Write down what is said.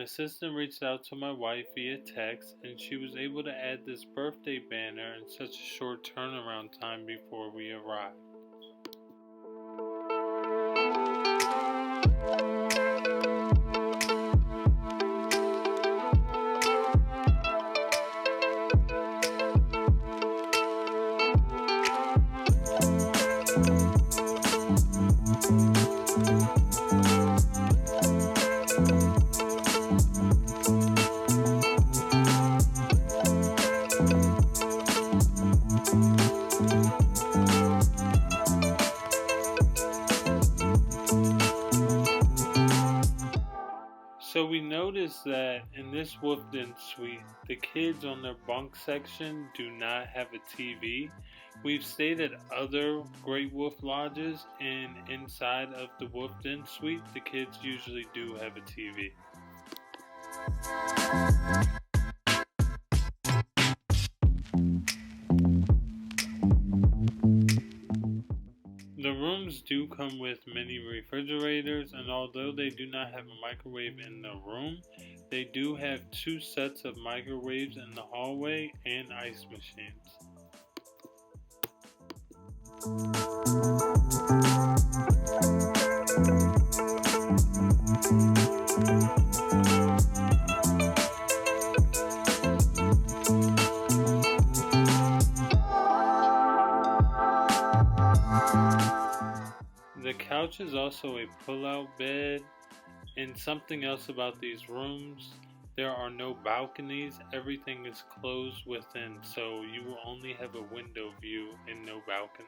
assistant reached out to my wife via text, and she was able to add this birthday banner in such a short turnaround time before we arrived. So we noticed that in this Wolfden suite, the kids on their bunk section do not have a TV. We've stayed at other Great Wolf lodges, and inside of the Wolfden suite, the kids usually do have a TV. The rooms do come with mini refrigerators, and although they do not have a microwave in the room, they do have 2 sets of microwaves in the hallway and ice machines. The couch is also a pull-out bed, and something else about these rooms, there are no balconies. Everything is closed within, so you will only have a window view and no balcony.